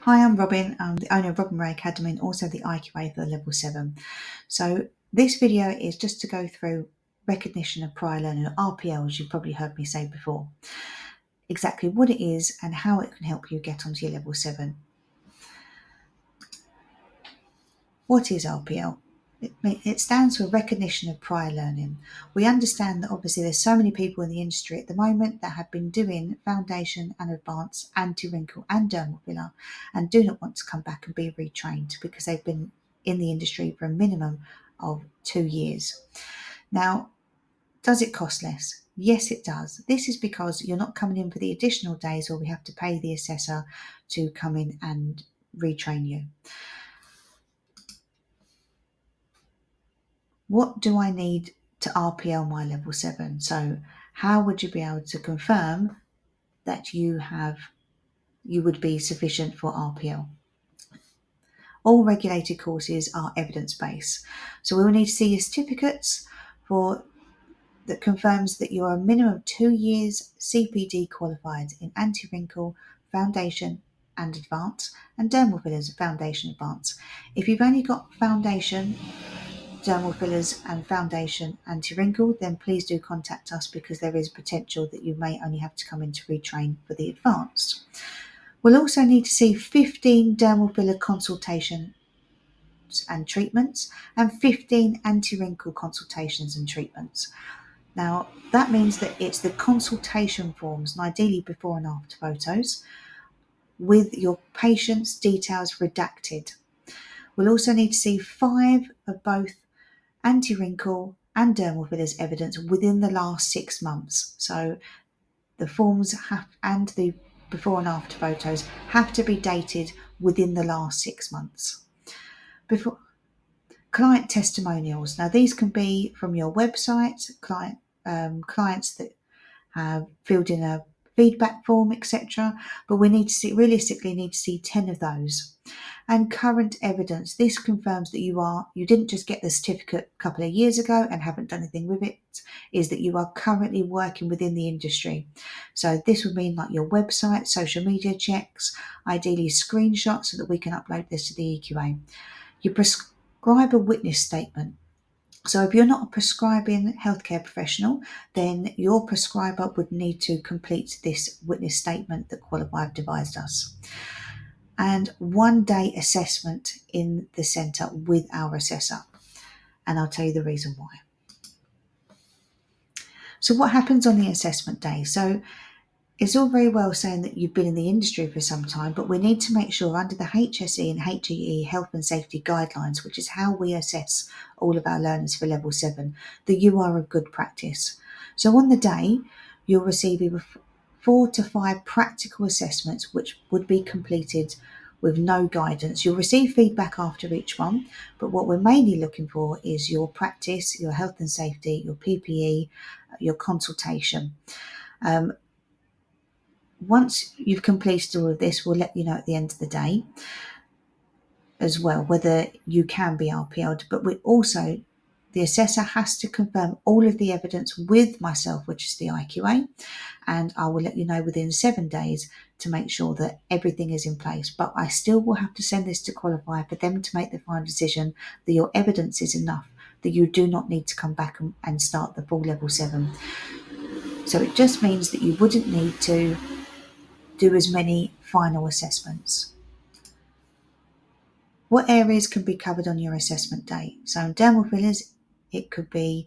Hi, I'm Robin. I'm the owner of Robin Ray Academy and also the IQA for the Level 7. So this video is just to go through recognition of prior learning, or RPL, as you've probably heard me say before. Exactly what it is and how it can help you get onto your Level 7. What is RPL? It stands for recognition of prior learning. We understand that obviously there's so many people in the industry at the moment that have been doing foundation and advanced anti-wrinkle and dermal filler and do not want to come back and be retrained because they've been in the industry for a minimum of 2 years. Now, does it cost less? Yes, it does. This is because you're not coming in for the additional days where we have to pay the assessor to come in and retrain you. What do I need to RPL my Level 7? So how would you be able to confirm that you would be sufficient for RPL? All regulated courses are evidence-based. So we will need to see your certificates that confirms that you are a minimum of 2 years CPD qualified in anti-wrinkle, foundation and advanced, and dermal fillers foundation advanced. If you've only got foundation, dermal fillers and foundation anti-wrinkle, then please do contact us because there is potential that you may only have to come in to retrain for the advanced. We'll also need to see 15 dermal filler consultations and treatments and 15 anti-wrinkle consultations and treatments. Now that means that it's the consultation forms and ideally before and after photos with your patient's details redacted. We'll also need to see 5 of both anti-wrinkle and dermal fillers evidence within the last 6 months. So the forms and the before and after photos have to be dated within the last 6 months. Client testimonials. Now these can be from your website, clients that have filled in a feedback form, etc. But we realistically need to see 10 of those. And current evidence. This confirms that you didn't just get the certificate a couple of years ago and haven't done anything with it, is that you are currently working within the industry. So this would mean like your website, social media checks, ideally screenshots so that we can upload this to the EQA. Your prescriber witness statement. So if you're not a prescribing healthcare professional, then your prescriber would need to complete this witness statement that Qualify have devised us. And 1-day assessment in the centre with our assessor. And I'll tell you the reason why. So what happens on the assessment day? So it's all very well saying that you've been in the industry for some time, but we need to make sure under the HSE and HEE health and safety guidelines, which is how we assess all of our learners for Level 7, that you are of good practice. So on the day, you'll receive either 4 to 5 practical assessments, which would be completed with no guidance. You'll receive feedback after each one, but what we're mainly looking for is your practice, your health and safety, your PPE, your consultation. Once you've completed all of this, we'll let you know at the end of the day as well whether you can be RPL'd, but the assessor has to confirm all of the evidence with myself, which is the IQA, and I will let you know within 7 days to make sure that everything is in place. But I still will have to send this to Qualify for them to make the final decision that your evidence is enough, that you do not need to come back and start the full Level 7. So it just means that you wouldn't need to do as many final assessments. What areas can be covered on your assessment day? So in dermal fillers, it could be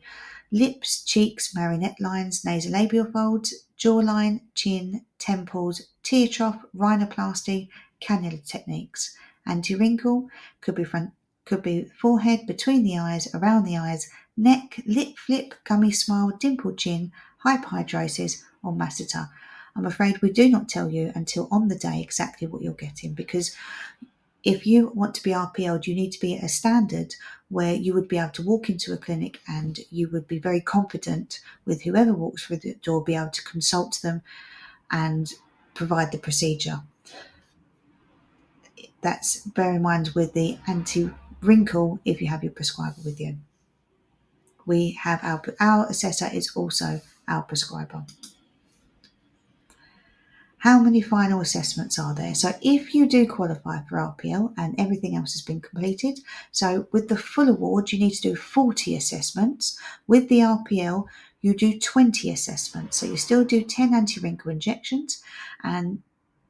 lips, cheeks, marionette lines, nasolabial folds, jawline, chin, temples, tear trough, rhinoplasty, cannula techniques. Anti-wrinkle could be forehead, between the eyes, around the eyes, neck, lip flip, gummy smile, dimpled chin, hyperhidrosis, or masseter. I'm afraid we do not tell you until on the day exactly what you're getting, because if you want to be RPL'd, you need to be at a standard where you would be able to walk into a clinic and you would be very confident with whoever walks through the door, be able to consult them and provide the procedure. That's, bear in mind, with the anti-wrinkle if you have your prescriber with you. We have our assessor is also our prescriber. How many final assessments are there? So if you do qualify for RPL and everything else has been completed, so with the full award, you need to do 40 assessments. With the RPL, you do 20 assessments. So you still do 10 anti-wrinkle injections and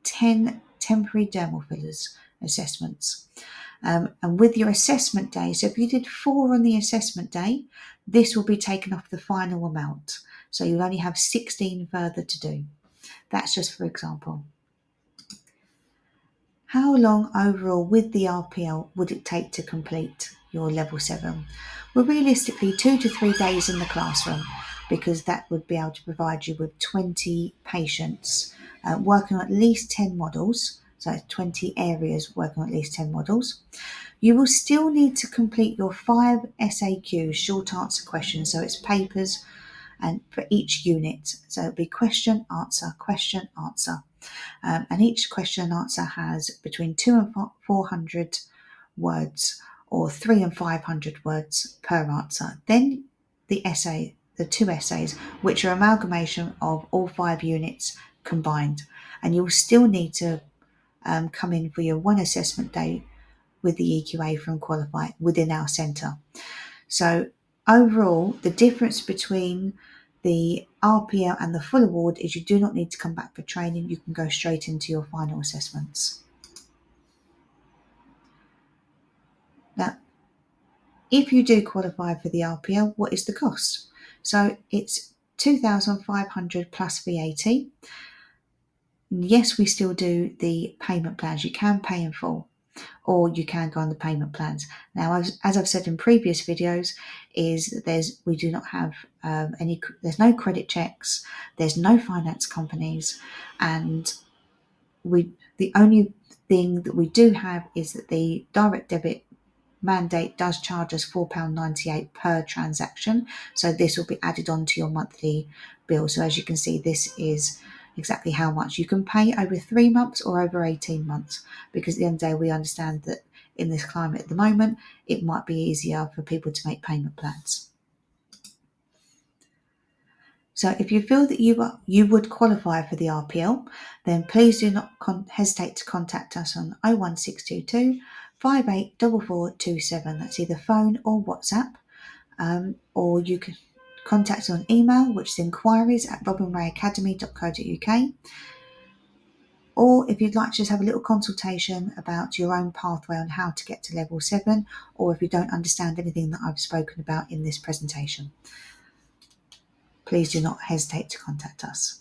10 temporary dermal fillers assessments. And with your assessment day, so if you did 4 on the assessment day, this will be taken off the final amount. So you'll only have 16 further to do. That's just for example. How long overall with the RPL would it take to complete your level 7? Well, realistically, 2 to 3 days in the classroom, because that would be able to provide you with 20 patients working on at least 10 models, so 20 areas working on at least 10 models. You will still need to complete your 5 SAQs, short answer questions, so it's papers and for each unit. So it'll be question, answer, and each question and answer has between 200 and 400 words or 300 and 500 words per answer. Then the essay, the 2 essays, which are amalgamation of all 5 units combined. And you'll still need to come in for your 1 assessment day with the EQA from Qualify within our centre. So overall, the difference between the RPL and the full award is you do not need to come back for training. You can go straight into your final assessments. Now, if you do qualify for the RPL, what is the cost? So it's $2,500 plus VAT. Yes, we still do the payment plans. You can pay in full, or you can go on the payment plans. Now, as I've said in previous videos, is that we do not have there's no credit checks, there's no finance companies, and the only thing that we do have is that the direct debit mandate does charge us £4.98 per transaction. So this will be added on to your monthly bill. So as you can see, this is exactly how much you can pay over 3 months or over 18 months, because at the end of the day we understand that in this climate at the moment it might be easier for people to make payment plans. So if you feel that you would qualify for the RPL, then please do not hesitate to contact us on 01622 584427. That's either phone or WhatsApp, or you can contact us on email, which is inquiries@robinrayacademy.co.uk. Or if you'd like to just have a little consultation about your own pathway on how to get to level 7, or if you don't understand anything that I've spoken about in this presentation, please do not hesitate to contact us.